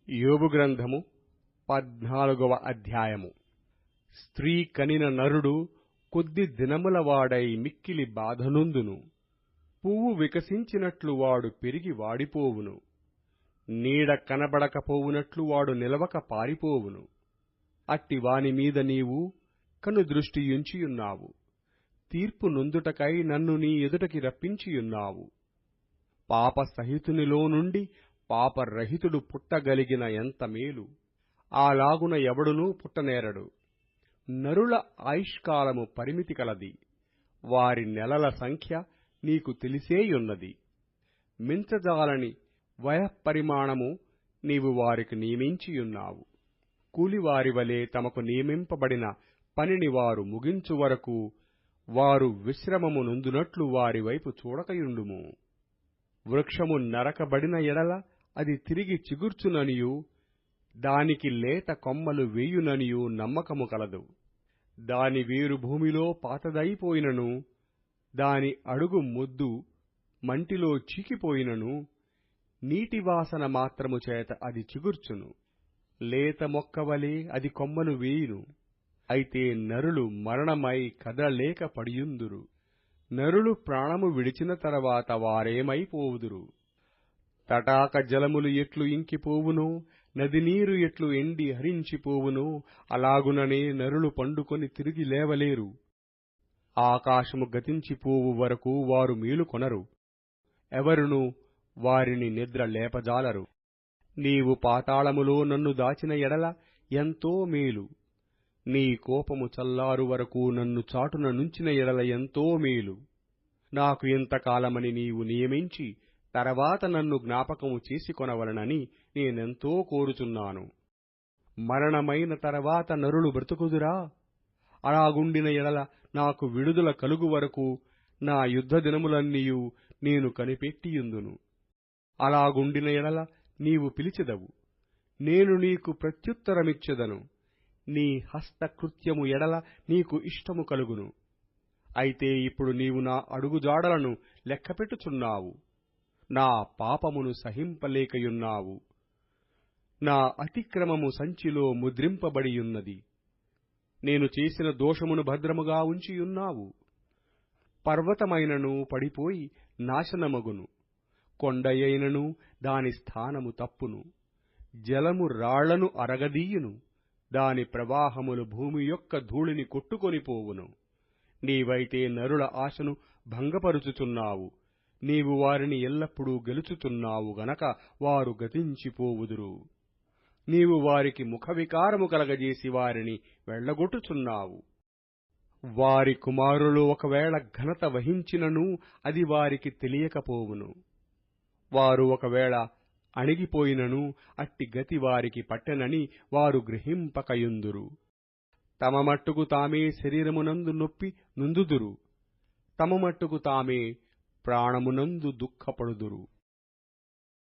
యోబు గ్రంథము 14వ అధ్యాయము. స్త్రీ కనిన నరుడు కొద్ది దినముల వాడై మిక్కిలి బాధనొందును. పువ్వు వికసించినట్లు వాడు పెరిగి వాడిపోవును. నీడ కనబడకపోవునట్లు వాడు నిలవక పారిపోవును. అట్టి వాని మీద నీవు కనుదృష్టియుంచియున్నావు. తీర్పు నొందుటకై నన్ను నీ ఎదుటకి రప్పించియున్నావు. పాపసహితునిలో నుండి పాపరహితుడు పుట్టగలిగిన ఎంత మేలు! అలాగున ఎవడునూ పుట్టనేరడు. నరుల ఆయుష్కాలము పరిమితి కలది. వారి నెలల సంఖ్య నీకు తెలిసేయున్నది. మించజాలని వయఃపరిమాణము నీవు వారికి నియమించియున్నావు. కూలివారి వలె తమకు నియమింపబడిన పనిని వారు ముగించు వరకు వారు విశ్రమము నొందునట్లు వారి వైపు చూడకయుండుము. వృక్షము నరకబడిన ఎడల అది తిరిగి చిగుర్చుననియూ దానికి లేత కొమ్మలు వేయుననియూ నమ్మకము కలదు. దాని వేరు భూమిలో పాతదైపోయినను, దాని అడుగు మొద్దు మంటిలో చీకిపోయినను, నీటివాసన మాత్రము చేత అది చిగుర్చును. లేత మొక్కవలే అది కొమ్మలు వేయును. అయితే నరులు మరణమై కదలలేక పడియుందురు. నరులు ప్రాణము విడిచిన తరువాత వారేమైపోవుదురు? తటాక జలములు ఎట్లు ఇంకిపోవునో, నది నీరు ఎట్లు ఎండి హరించిపోవునో, అలాగుననే నరులు పండుకొని తిరిగి లేవలేరు. ఆకాశము గతించిపోవు వరకు వారు మేలుకొనరు. ఎవరునూ వారిని నిద్ర లేపజాలరు. నీవు పాతాళములో నన్ను దాచిన ఎడల ఎంతో మేలు. నీ కోపము చల్లారు వరకు నన్ను చాటున నుంచిన ఎడల ఎంతో మేలు. నాకు ఇంతకాలమని నీవు నియమించి తర్వాత నన్ను జ్ఞాపకము చేసుకొనవలనని నేనెంతో కోరుచున్నాను. మరణమైన తర్వాత నరులు బ్రతుకుదురా? అలాగుండిన ఎడల నాకు విడుదల కలుగు వరకు నా యుద్ధ దినములన్నీయు నేను కనిపెట్టియుందును. అలాగుండిన ఎడల నీవు పిలిచెదవు, నేను నీకు ప్రత్యుత్తరమిచ్చెదను. నీ హస్తకృత్యము ఎడల నీకు ఇష్టము కలుగును. అయితే ఇప్పుడు నీవు నా అడుగుజాడలను లెక్కపెట్టుచున్నావు. నా పాపమును సహింపలేకయున్నావు. నా అతిక్రమము సంచిలో ముద్రింపబడియున్నది. నేను చేసిన దోషమును భద్రముగా ఉంచియున్నావు. పర్వతమైనను పడిపోయి నాశనమగును. కొండయైనను దాని స్థానము తప్పును. జలము రాళ్లను అరగదీయును. దాని ప్రవాహములు భూమి యొక్క ధూళిని కొట్టుకొనిపోవును. నీవైతే నరుల ఆశను భంగపరుచుచున్నావు. నీవు వారిని ఎల్లప్పుడూ గెలుచుచున్నావు గనక వారు గతించిపోవుదురు. నీవు వారికి ముఖవికారము కలగజేసి వారిని వెళ్లగొట్టుచున్నావు. వారి కుమారులు ఒకవేళ ఘనత వహించినను అది వారికి తెలియకపోవును. వారు ఒకవేళ అణిగిపోయినను అట్టి గతి వారికి పట్టెనని వారు గ్రహింపకయుందురు. తమ మట్టుకు తామే శరీరమునందు నొప్పి నొందుదురు. తమ మట్టుకు తామే ప్రాణమునందు దుఃఖపడుదురు.